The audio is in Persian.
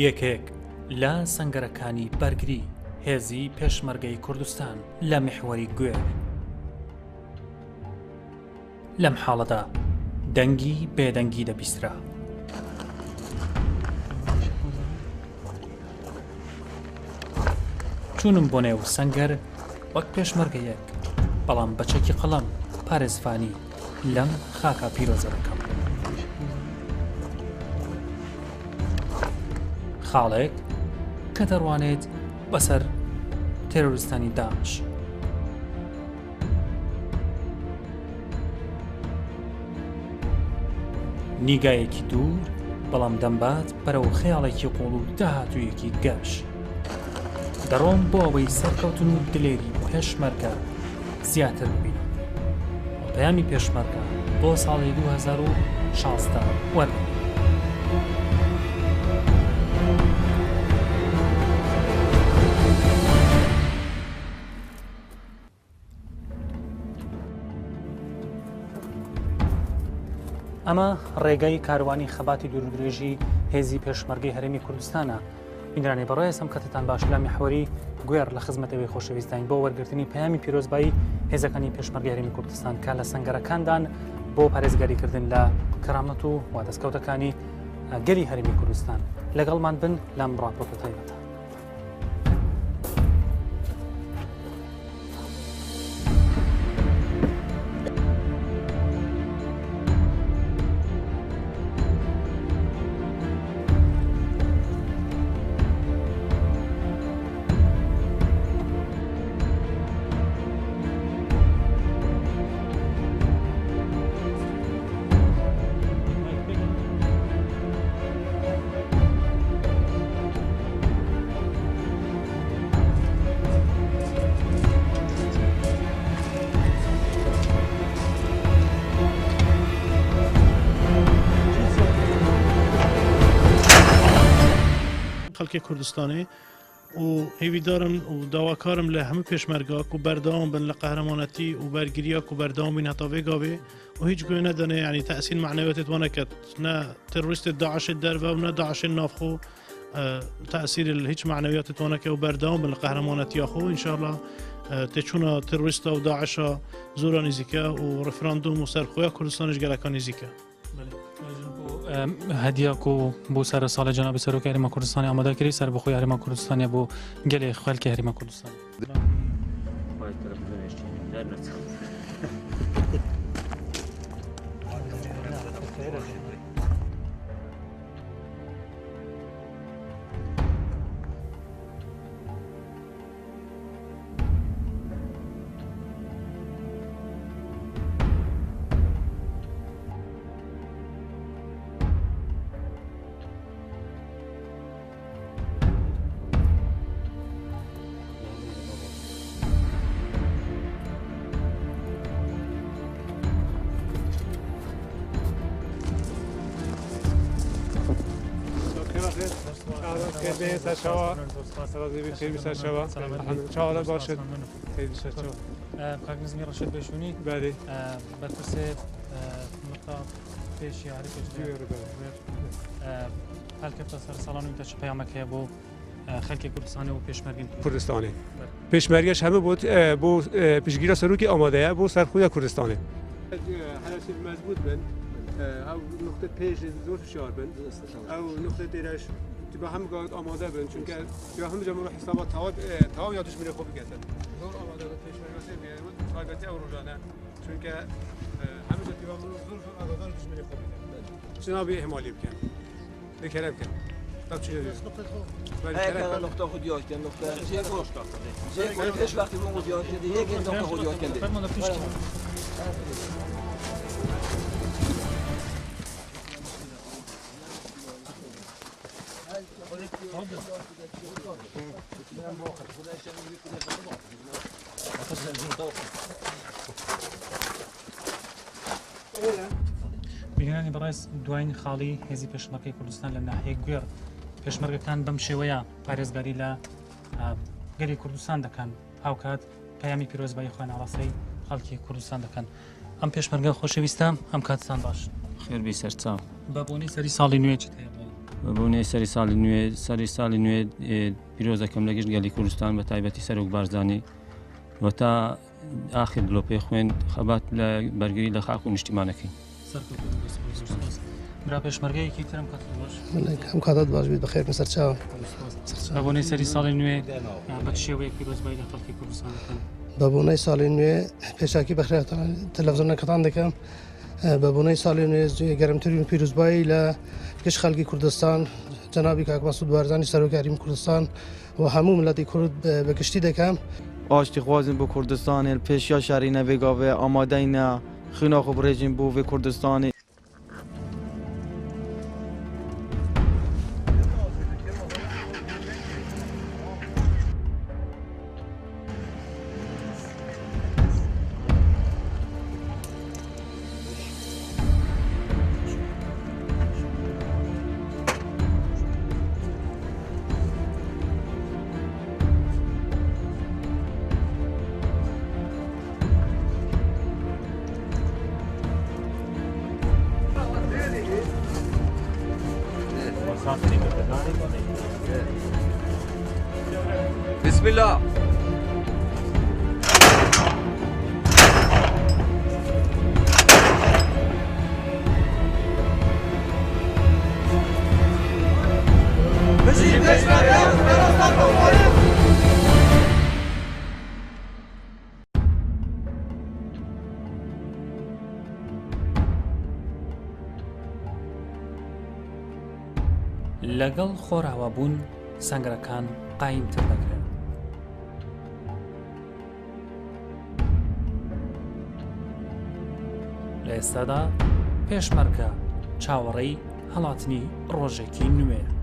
یەکێک لە سەنگەرەکانی بەرگری هێزی پێشمەرگەی کوردستان لە میحوەری گوێر. لەم حاڵەدا دەنگی بێدەنگی دەبیسترا. چوونم بۆ نێو سەنگەر وەک پێشمەرگەیەک، بەڵام بەچەکی قەڵەم پارێزفانی لەم خاکە پیرۆزە دەکەم. خاڵێک کە دەڕوانێت بەسەر تێرۆریستانی داعش. نیگایەکی دوور بەڵام دەمبات بەرەو خەیاڵێکی قوڵ و داهاتوویەکی گەش. دەڕۆم بۆ ئەوەی سەرکەوتن و دلێری پێشمەرگە زیاتر ببینم. پەیامی پێشمەرگە بۆ ساڵی 2016 وەرە. ئەمە ڕێگەی کاروانی خەباتی دوورودرێژی هێزی پێشمەرگەی هەرێمی کوردستانە. بینرانی بەڕێ هەستم کەتتان باش لە میحوەری گوێر لە خزمەتەوەی خۆشەویستین بۆ وەرگرتنی پەیامی پیرۆزبایی هێزەکانی پێشمەرگەی هەرێمی کوردستان کە لە سەنگەرەکاندان بۆ پارێزگاریکردن لە کەرامەت و وادەستکەوتەکانی گەلی هەرێمی کوردستان. لەگەڵمان بن لەم ڕاپۆرتە تایبەتە. خەڵکی کوردستانی و هیویدارم و داواکارم لە هەموو پێشمەرگاک و بەردەوام بن لە قەهرەمانەتی و بەرگریاک و بەردەوام بین هەتا vێگاوێ و هیچ گوێ نەدەنێ ینی تەسیل معنەوێتت وە نەکەت نە تروریست داعشت دەرەوە و نە داعشت نافخۆ تەسیل هیچ معنەوێتت وە نەکە و بەردەوام بن لە قەهرەمانەتیاخۆ ئینشاءالله تێچوونە تروریستە و داعشە زۆرە نزیکە و ڕفراندوم و سەرخۆیە کوردستانیش گەلەکە نزیکە. هەدیەک و بۆ سەر ساڵی جەنابی سەرۆکی هەرێمی کوردستانی ئامادەکردی سەر بەخۆی هەرێمی کوردستانیە بۆ گەلێ خەڵکی هەرێمی کوردستان. خیلی سرشوا سرازی بی خیلی سرشوا چهار باشد خیلی سرشوا کاغنزمی رشد بشونی بله بترسه نقطه پیشی حرکت هل کفت سر سالانو میتاش پیامک بو خلک کوردستانی و پیشمرگی کوردستانی پیشمرگیش همه بود بو پیشگیری سروکی آماده بو سرخوی کوردستانی حالتی مضبوط بن او نقطه پیش زور فشار بن او نقطه دیرش با هم گاهی آماده بن چون که یا هم جمع حسابات تواب یادش میره خوب گذشت. زور آماده بود پیشمرگی تایبەتی ئەو ڕۆژانە چونکە هەموو دەپیوان زۆر ئاگادار دژمنی خۆ بکەن جنابی ئێمالی بکەن لێکەرە بکەن تا چی هيك نقطة خديوش كان نقطة زي ايش وقت مو خديوش هيك نقطة خديوش كان بیگەرانی بەڕێز دوایین خاڵی هێزی پێشمەرگەی کوردستان لە ناحیەی گوێر پێشمەرگەکان بەم شێوەیە پارێزگاری لە گەلی کوردستان دەکەن هاوکات پەیامی پیرۆزبایی خوێن ئاڕاستەی خەڵکی کوردستان دەکەن ئەم پێشمەرگە خۆشەویستە ئەم کاتتان باش خێربی سەرچاو بە بۆنەی سەری ساڵی نوێ چیت هەیە بەبوونەی سەری ساڵی نوێ پیرۆزەکەم لە گشت گەلی کوردستان بە تایبەتی سەرۆک بارزانانی وە تا ئاخر دڵۆپێ خوێن خەبات لە بەرگری لە خاک و نیشتیمانەکەی برا پێشمەرگەیەکی ترم کات باش ئەم کاتت باش بیت بەخێر سەر چاوە بە بۆنەی سەری ساڵی نوێ بە شێوەیەک پیرۆزبایی لە خەڵکی کوردستان دەکەن بە بوونەی ساڵی نوێ پێشاکی بەخێر تەلەڤیزیۆنەکەتان دەکەم بە بوونەی ساڵی نوێ گەرمترین پیرۆزبایی لە گشت خەڵکی کوردستان جەنابی کاک مەسعود بارزانی سەرۆکیاریی کوردستان و هەموو ملەتی کورد بە گشتی دەکەم آشتی خوازن بو کردستان پیشیا شهری نویگاوه آماده اینا خینا خوب رژیم بو و کردستان بسم الله لەگەڵ خۆراوەبوون سەنگەرەکان قایمتر دەکرێن لە ئێستادا پێشمەرگە چاوەڕێی هەڵاتنی ڕۆژێکی نوێ